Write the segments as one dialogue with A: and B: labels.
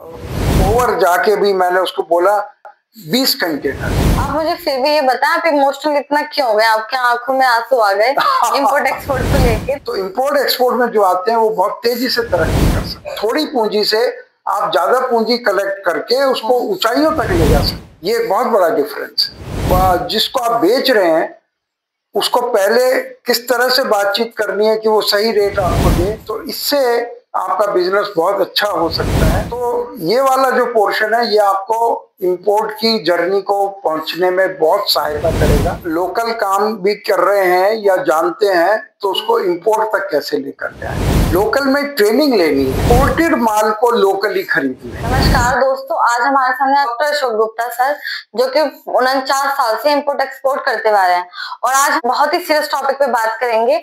A: Over जाके भी मैंने उसको बोला 20 कंटेनर।
B: आप मुझे फिर भी ये बताएं, आप इमोशनल इतना क्यों हो गए? आपके आंखों में आंसू आ गए इंपोर्ट एक्सपोर्ट को लेके।
A: तो इंपोर्ट एक्सपोर्ट में जो आते हैं वो बहुत तेजी से तरक्की कर सकते हैं। थोड़ी पूंजी से आप ज्यादा पूंजी कलेक्ट करके उसको ऊंचाइयों तक ले जा सकते हैं। ये एक बहुत बड़ा डिफरेंस है। जिसको आप बेच रहे हैं उसको पहले किस तरह से बातचीत करनी है कि वो सही रेट आपको दे, तो इससे आपका बिजनेस बहुत अच्छा हो सकता है। तो ये वाला जो पोर्शन है ये आपको इंपोर्ट की जर्नी को पहुंचने में बहुत सहायता करेगा। लोकल काम भी कर रहे हैं या जानते हैं तो उसको इंपोर्ट तक कैसे लेकर जाए। लोकल में ट्रेनिंग लेनी है, इंपोर्टेड माल को लोकली खरीदना है।
B: नमस्कार दोस्तों, आज हमारे सामने डॉक्टर अशोक गुप्ता सर, जो कि 49 साल से इंपोर्ट एक्सपोर्ट करते हुए आ रहे हैं, और आज बहुत ही सीरियस टॉपिक पे बात करेंगे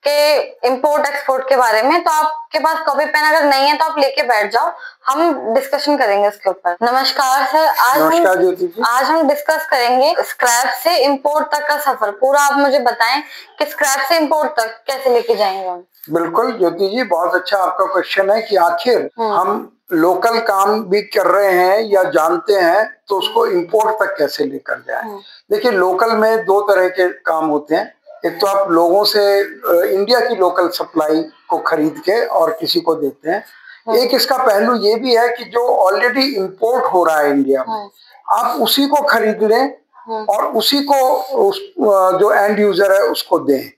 B: कि इंपोर्ट एक्सपोर्ट के बारे में। तो आपके पास कॉपी पेन अगर नहीं है तो आप लेके बैठ जाओ, हम डिस्कशन करेंगे इसके ऊपर। नमस्कार सर, आज हम डिस्कस करेंगे स्क्रैप से इंपोर्ट तक का सफर। पूरा आप मुझे बताएं कि स्क्रैप से इंपोर्ट तक कैसे लेके जाएंगे हम।
A: बिल्कुल ज्योति जी, बहुत अच्छा आपका क्वेश्चन है कि आखिर हम लोकल काम भी कर रहे हैं या जानते हैं तो उसको इंपोर्ट तक कैसे लेकर जाएं। देखिए, लोकल में दो तरह के काम होते हैं। एक तो आप लोगों से इंडिया की लोकल सप्लाई को खरीद के और किसी को देते हैं। एक इसका पहलू ये भी है कि जो ऑलरेडी इंपोर्ट हो रहा है इंडिया में, आप उसी को खरीद लें और उसी को जो एंड यूजर है उसको दें।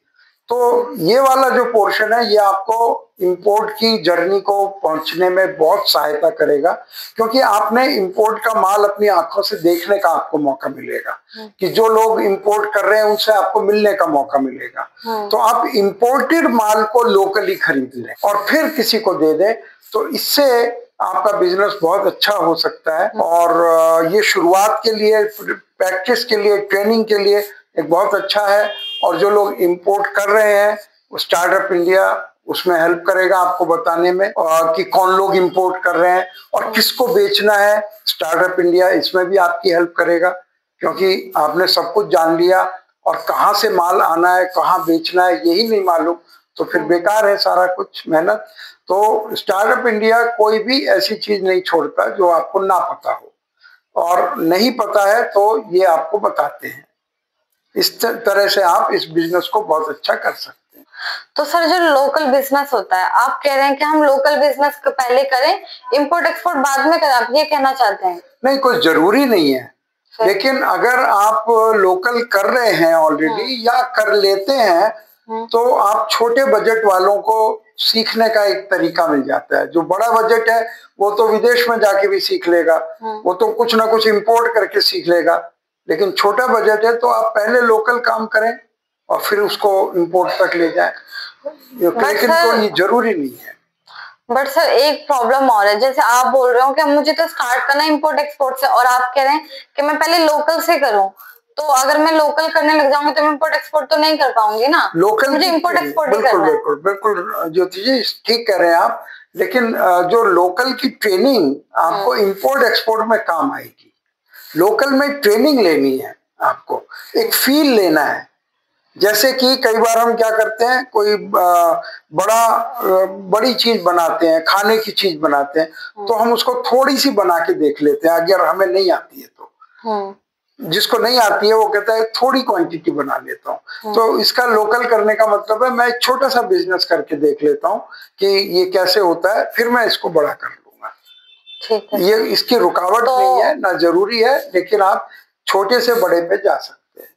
A: तो ये वाला जो पोर्शन है ये आपको इंपोर्ट की जर्नी को पहुंचने में बहुत सहायता करेगा, क्योंकि आपने इंपोर्ट का माल अपनी आंखों से देखने का आपको मौका मिलेगा कि जो लोग इंपोर्ट कर रहे हैं उनसे आपको मिलने का मौका मिलेगा। तो आप इंपोर्टेड माल को लोकली खरीद लें और फिर किसी को दे दें, तो इससे आपका बिजनेस बहुत अच्छा हो सकता है। और ये शुरुआत के लिए, प्रैक्टिस के लिए, ट्रेनिंग के लिए एक बहुत अच्छा है। और जो लोग इंपोर्ट कर रहे हैं स्टार्टअप इंडिया उसमें हेल्प करेगा आपको बताने में और कि कौन लोग इंपोर्ट कर रहे हैं और किसको बेचना है। स्टार्टअप इंडिया इसमें भी आपकी हेल्प करेगा, क्योंकि आपने सब कुछ जान लिया और कहाँ से माल आना है, कहाँ बेचना है यही नहीं मालूम तो फिर बेकार है सारा कुछ मेहनत। तो स्टार्टअप इंडिया कोई भी ऐसी चीज नहीं छोड़ता जो आपको ना पता हो, और नहीं पता है तो ये आपको बताते हैं। इस तरह से आप इस बिजनेस को बहुत अच्छा कर सकते हैं।
B: तो सर, जो लोकल बिजनेस होता है, आप कह रहे हैं कि हम लोकल बिजनेस पहले करें, इंपोर्ट एक्सपोर्ट बाद में करें, आप ये कहना चाहते हैं?
A: नहीं, कोई जरूरी नहीं है, लेकिन अगर आप लोकल कर रहे हैं ऑलरेडी या कर लेते हैं तो आप छोटे बजट वालों को सीखने का एक तरीका मिल जाता है। जो बड़ा बजट है वो तो विदेश में जाके भी सीख लेगा, वो तो कुछ ना कुछ इंपोर्ट करके सीख लेगा। लेकिन छोटा बजट है तो आप पहले लोकल काम करें और फिर उसको इंपोर्ट तक ले जाएं। लेकिन कोई जरूरी नहीं है।
B: बट सर, एक प्रॉब्लम और है। जैसे आप बोल रहे हो कि मुझे तो स्टार्ट करना है इंपोर्ट एक्सपोर्ट से, और आप कह रहे हैं कि मैं पहले लोकल से करूं, तो अगर मैं लोकल करने लग जाऊंगी तो मैं इंपोर्ट एक्सपोर्ट तो नहीं कर पाऊंगी ना।
A: लोकल
B: मुझे इंपोर्ट एक्सपोर्ट ही करना है।
A: बिल्कुल बिल्कुल ज्योति जी, ठीक कह रहे हैं आप। लेकिन जो लोकल की ट्रेनिंग आपको इंपोर्ट एक्सपोर्ट में काम आएगी। लोकल में ट्रेनिंग लेनी है, आपको एक फील लेना है। जैसे कि कई बार हम क्या करते हैं, कोई बड़ी चीज बनाते हैं, खाने की चीज बनाते हैं, तो हम उसको थोड़ी सी बना के देख लेते हैं अगर हमें नहीं आती है तो। जिसको नहीं आती है वो कहता है थोड़ी क्वांटिटी बना लेता हूँ। तो इसका लोकल करने का मतलब है मैं एक छोटा सा बिजनेस करके देख लेता हूँ कि ये कैसे होता है, फिर मैं इसको बड़ा कर लूंगा। ये इसकी रुकावट नहीं है, ना जरूरी है, लेकिन आप छोटे से बड़े पे जा सकते हैं।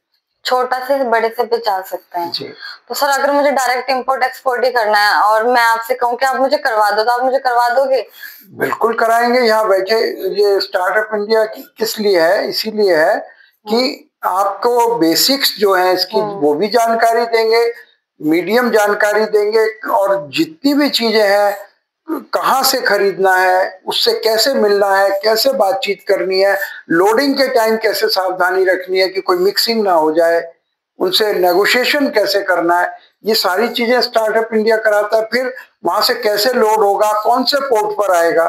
B: छोटा से बड़े से पे जा सकते हैं
A: जी।
B: तो सर, अगर मुझे डायरेक्ट इंपोर्ट एक्सपोर्ट ही करना है और मैं आपसे कहूँ कि आप मुझे करवा दो, तो आप मुझे करवा दोगे?
A: बिल्कुल कराएंगे। यहाँ बैठे, ये स्टार्टअप इंडिया किस लिए है? इसीलिए है कि आपको बेसिक्स जो है इसकी वो भी जानकारी देंगे, मीडियम जानकारी देंगे, और जितनी भी चीजें हैं कहाँ से खरीदना है, उससे कैसे मिलना है, कैसे बातचीत करनी है, लोडिंग के टाइम कैसे सावधानी रखनी है कि कोई मिक्सिंग ना हो जाए, उनसे नेगोशिएशन कैसे करना है, ये सारी चीजें स्टार्टअप इंडिया कराता है। फिर वहां से कैसे लोड होगा, कौन से पोर्ट पर आएगा,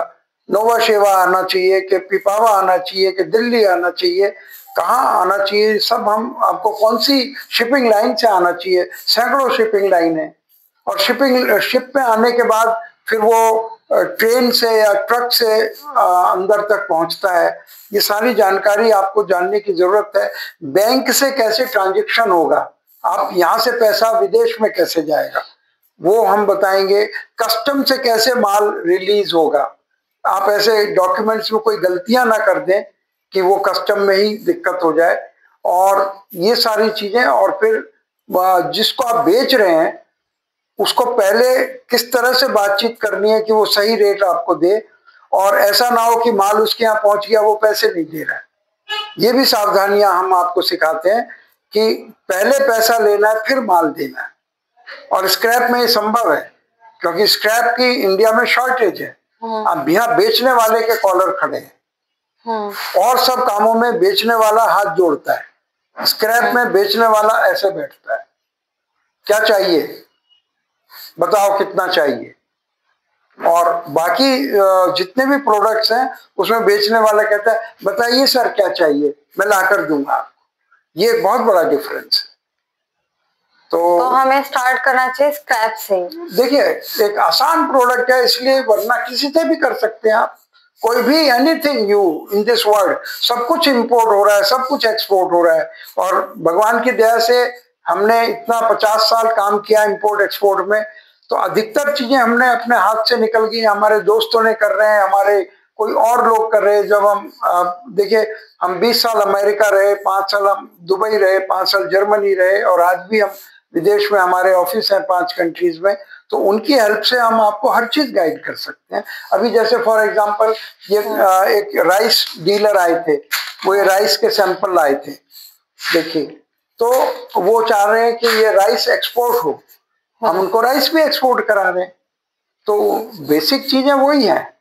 A: नोवा शेवा आना चाहिए कि पिपावा आना चाहिए कि दिल्ली आना चाहिए, कहाँ आना चाहिए, सब हम आपको कौन सी शिपिंग लाइन से आना चाहिए। सैकड़ों शिपिंग लाइन है, और शिप में आने के बाद फिर वो ट्रेन से या ट्रक से अंदर तक पहुंचता है, ये सारी जानकारी आपको जानने की जरूरत है। बैंक से कैसे ट्रांजैक्शन होगा, आप यहाँ से पैसा विदेश में कैसे जाएगा वो हम बताएंगे। कस्टम से कैसे माल रिलीज होगा, आप ऐसे डॉक्यूमेंट्स में कोई गलतियां ना कर दें कि वो कस्टम में ही दिक्कत हो जाए, और ये सारी चीजें। और फिर जिसको आप बेच रहे हैं उसको पहले किस तरह से बातचीत करनी है कि वो सही रेट आपको दे, और ऐसा ना हो कि माल उसके यहाँ पहुंच गया वो पैसे नहीं दे रहा है। ये भी सावधानियां हम आपको सिखाते हैं कि पहले पैसा लेना है फिर माल देना है। और स्क्रैप में ये संभव है क्योंकि स्क्रैप की इंडिया में शॉर्टेज है। अब यहाँ बेचने वाले के कॉलर खड़े हैं, और सब कामों में बेचने वाला हाथ जोड़ता है, स्क्रैप में बेचने वाला ऐसे बैठता है। क्या चाहिए बताओ, कितना चाहिए? और बाकी जितने भी प्रोडक्ट्स हैं उसमें बेचने वाला कहता है बताइए सर क्या चाहिए, मैं ला कर दूंगा आपको। ये एक बहुत बड़ा डिफरेंस है। तो
B: हमें स्टार्ट करना चाहिए स्क्रैप से।
A: देखिए एक आसान प्रोडक्ट है इसलिए, वरना किसी से भी कर सकते हैं आप। कोई भी anything you in this world, सब कुछ इंपोर्ट हो रहा है, सब कुछ एक्सपोर्ट हो रहा है। और भगवान की दया से हमने इतना 50 साल काम किया इंपोर्ट एक्सपोर्ट में, तो अधिकतर चीजें हमने अपने हाथ से निकल गई, हमारे दोस्तों ने कर रहे हैं, हमारे कोई और लोग कर रहे हैं। जब हम देखिए हम 20 साल अमेरिका रहे, 5 साल हम दुबई रहे, 5 साल जर्मनी रहे, और आज भी हम विदेश में हमारे ऑफिस हैं 5 कंट्रीज में, तो उनकी हेल्प से हम आपको हर चीज गाइड कर सकते हैं। अभी जैसे फॉर एग्जांपल ये एक राइस डीलर आए थे, वो ये राइस के सैंपल लाए थे, देखिए, तो वो चाह रहे हैं कि ये राइस एक्सपोर्ट हो, हम उनको राइस भी एक्सपोर्ट करा रहे हैं। तो बेसिक चीजें वही हैं।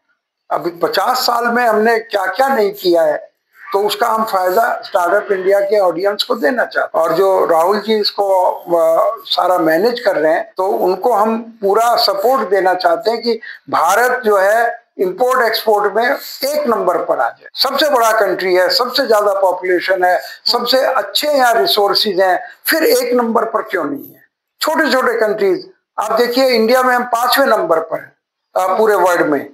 A: अभी 50 साल में हमने क्या क्या नहीं किया है, तो उसका हम फायदा स्टार्टअप इंडिया के ऑडियंस को देना चाहते हैं। और जो राहुल जी इसको सारा मैनेज कर रहे हैं, तो उनको हम पूरा सपोर्ट देना चाहते हैं कि भारत जो है इंपोर्ट एक्सपोर्ट में 1 नंबर पर आ जाए। सबसे बड़ा कंट्री है, सबसे ज्यादा पॉपुलेशन है, सबसे अच्छे यहाँ रिसोर्सेज हैं, फिर 1 नंबर पर क्यों नहीं है? छोटे छोटे कंट्रीज आप देखिए, इंडिया में हम 5वें नंबर पर हैं पूरे वर्ल्ड में,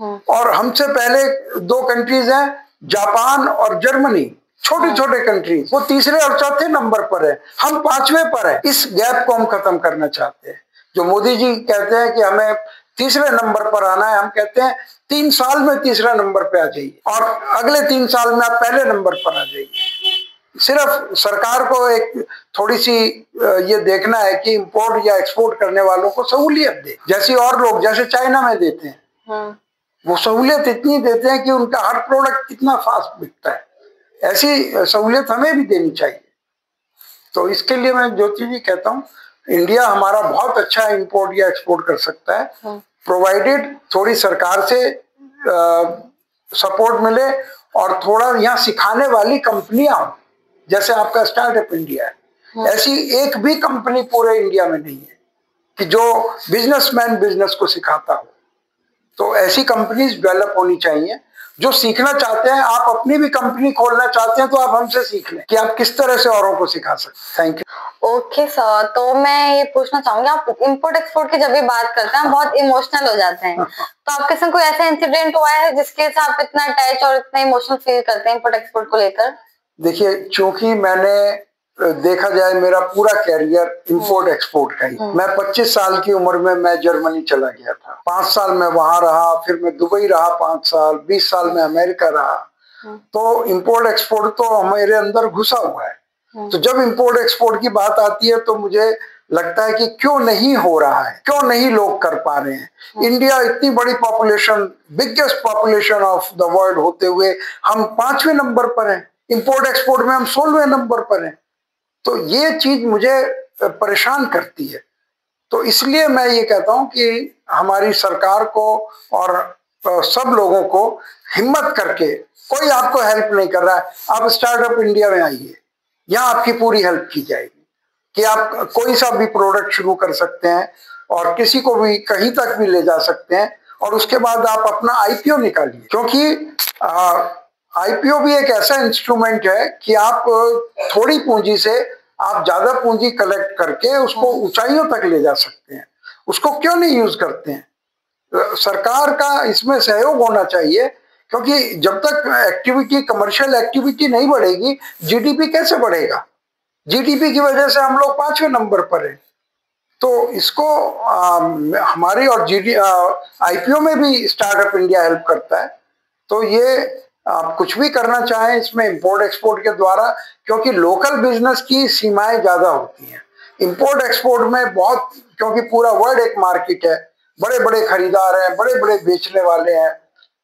A: और हमसे पहले 2 कंट्रीज हैं जापान और जर्मनी, छोटे छोटे कंट्रीज, वो 3रे और 4थे नंबर पर है, हम 5वें पर है। इस गैप को हम खत्म करना चाहते हैं। जो मोदी जी कहते हैं कि हमें 3रे नंबर पर आना है, हम कहते हैं 3 साल में 3रा नंबर पे आ जाइए, और अगले 3 साल में आप पहले नंबर पर आ जाइए। सिर्फ सरकार को एक थोड़ी सी ये देखना है कि इंपोर्ट या एक्सपोर्ट करने वालों को सहूलियत दे, जैसी और लोग जैसे चाइना में देते हैं। वो सहूलियत इतनी देते हैं कि उनका हर प्रोडक्ट कितना फास्ट बिकता है, ऐसी सहूलियत हमें भी देनी चाहिए। तो इसके लिए मैं ज्योति जी कहता हूँ, इंडिया हमारा बहुत अच्छा इंपोर्ट या एक्सपोर्ट कर सकता है, प्रोवाइडेड थोड़ी सरकार से सपोर्ट मिले, और थोड़ा यहाँ सिखाने वाली कंपनियां, जैसे आपका स्टार्टअप इंडिया है, ऐसी एक भी कंपनी पूरे इंडिया में नहीं है कि जो बिजनेसमैन बिजनेस को सिखाता हो। तो ऐसी कंपनीज डेवलप होनी चाहिए। जो सीखना चाहते हैं, आप अपनी भी कंपनी खोलना चाहते हैं, तो आप हमसे सीख लें कि आप किस तरह से औरों को सिखा सकते हैं। Thank you.
B: ओके सर, तो मैं ये पूछना चाहूंगी, आप इंपोर्ट एक्सपोर्ट की जब भी बात करते हैं बहुत इमोशनल हो जाते हैं, तो आपके संग कोई ऐसा इंसिडेंट हुआ है जिसके साथ आप इतना अटैच और इतना इमोशनल फील करते हैं इंपोर्ट एक्सपोर्ट को लेकर?
A: देखिए, चूंकि मैंने देखा जाए मेरा पूरा कैरियर इंपोर्ट एक्सपोर्ट का ही, मैं 25 साल की उम्र में मैं जर्मनी चला गया था, 5 साल मैं वहां रहा, फिर मैं दुबई रहा 5 साल, 20 साल में अमेरिका रहा। तो इंपोर्ट एक्सपोर्ट तो मेरे अंदर घुसा हुआ है। तो जब इंपोर्ट एक्सपोर्ट की बात आती है तो मुझे लगता है कि क्यों नहीं हो रहा है, क्यों नहीं लोग कर पा रहे हैं। इंडिया इतनी बड़ी population, biggest population of the world होते हुए हम 5वें नंबर पर हैं, इंपोर्ट एक्सपोर्ट में हम 16वें नंबर पर हैं। तो ये चीज मुझे परेशान करती है। तो इसलिए मैं ये कहता हूं कि हमारी सरकार को और सब लोगों को हिम्मत करके, कोई आपको हेल्प नहीं कर रहा है, आप स्टार्टअप इंडिया में आइए, यहाँ आपकी पूरी हेल्प की जाएगी कि आप कोई सा भी प्रोडक्ट शुरू कर सकते हैं और किसी को भी कहीं तक भी ले जा सकते हैं, और उसके बाद आप अपना आईपीओ निकालिए। क्योंकि आईपीओ भी एक ऐसा इंस्ट्रूमेंट है कि आप थोड़ी पूंजी से आप ज्यादा पूंजी कलेक्ट करके उसको ऊंचाइयों तक ले जा सकते हैं। उसको क्यों नहीं यूज करते हैं? सरकार का इसमें सहयोग होना चाहिए, क्योंकि जब तक एक्टिविटी, कमर्शियल एक्टिविटी नहीं बढ़ेगी, जीडीपी कैसे बढ़ेगा? जीडीपी की वजह से हम लोग 5वें नंबर पर हैं। तो इसको हमारी और आईपीओ में भी स्टार्टअप इंडिया हेल्प करता है। तो ये आप कुछ भी करना चाहें इसमें इंपोर्ट एक्सपोर्ट के द्वारा, क्योंकि लोकल बिजनेस की सीमाएं ज्यादा होती हैं। इंपोर्ट एक्सपोर्ट में बहुत, क्योंकि पूरा वर्ल्ड एक मार्केट है, बड़े बड़े खरीदार हैं, बड़े बड़े बेचने वाले हैं,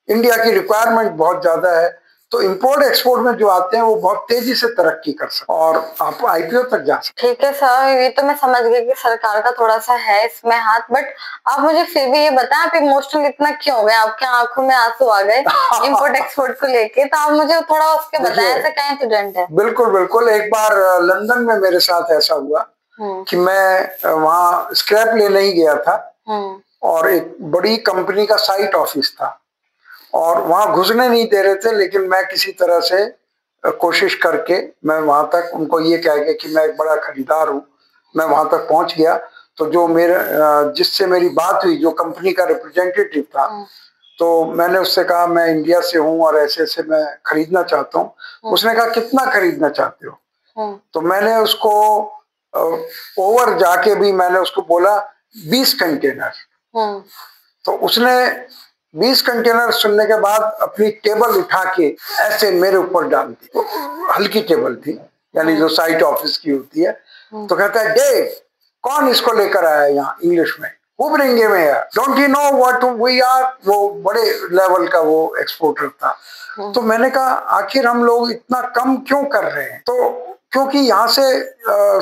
A: इंडिया की रिक्वायरमेंट बहुत ज्यादा है। तो इंपोर्ट एक्सपोर्ट में जो आते हैं वो बहुत तेजी से तरक्की कर सकते और आप आईपीओ तक जा सकते।
B: ठीक है सर, ये तो मैं समझ गई कि सरकार का थोड़ा सा है इसमें हाथ, बट आप मुझे फिर भी ये बताएं, आप इमोशनल इतना क्यों हो गए? आपके आंखों में आंसू आ गए इंपोर्ट एक्सपोर्ट को लेके, तो आप मुझे थोड़ा उसके बताएं, ऐसा क्या इंसिडेंट है?
A: बिल्कुल बिल्कुल, एक बार लंदन में मेरे साथ ऐसा हुआ कि मैं वहाँ स्क्रैप लेने ही गया था और एक बड़ी कंपनी का साइट ऑफिस था और वहां घुसने नहीं दे रहे थे, लेकिन मैं किसी तरह से कोशिश करके मैं वहां तक, उनको ये कह के कि मैं एक बड़ा खरीदार हूँ, मैं वहां तक पहुंच गया। तो जो मेरे जिससे मेरी बात हुई, जो कंपनी का रिप्रेजेंटेटिव था, तो मैंने उससे कहा मैं इंडिया से हूँ और ऐसे ऐसे मैं खरीदना चाहता हूँ। उसने कहा कितना खरीदना चाहते हो? तो मैंने उसको ओवर जाके भी मैंने उसको बोला 20 कंटेनर। तो उसने 20 कंटेनर सुनने के बाद अपनी टेबल उठा के ऐसे मेरे ऊपर डाल दी। तो हल्की टेबल थी, यानी जो साइट ऑफिस की होती है। तो कहता है डेव, कौन इसको लेकर आया यहाँ? इंग्लिश में, who bring him here? Don't you know what we are? वो बड़े लेवल का वो एक्सपोर्टर था। तो मैंने कहा आखिर हम लोग इतना कम क्यों कर रहे हैं? तो क्योंकि यहाँ से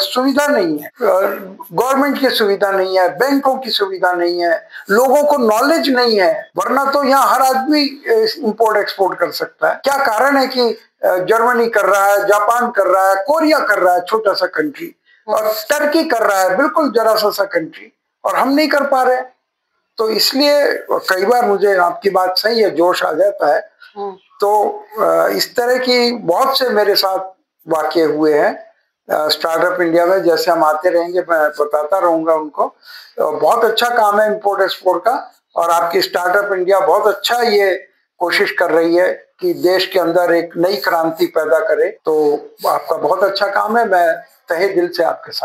A: सुविधा नहीं है, गवर्नमेंट की सुविधा नहीं है, बैंकों की सुविधा नहीं है, लोगों को नॉलेज नहीं है, वरना तो यहाँ हर आदमी इंपोर्ट एक्सपोर्ट कर सकता है। क्या कारण है कि जर्मनी कर रहा है, जापान कर रहा है, कोरिया कर रहा है, छोटा सा कंट्री, और टर्की कर रहा है, बिल्कुल जरा सा कंट्री, और हम नहीं कर पा रहे? तो इसलिए कई बार मुझे, आपकी बात सही है, जोश आ जाता है। तो इस तरह की बहुत से मेरे साथ वाकये हुए हैं स्टार्टअप इंडिया में। जैसे हम आते रहेंगे, मैं बताता रहूंगा उनको। बहुत अच्छा काम है इंपोर्ट एक्सपोर्ट का, और आपकी स्टार्टअप इंडिया बहुत अच्छा ये कोशिश कर रही है कि देश के अंदर एक नई क्रांति पैदा करे। तो आपका बहुत अच्छा काम है, मैं तहे दिल से आपके साथ।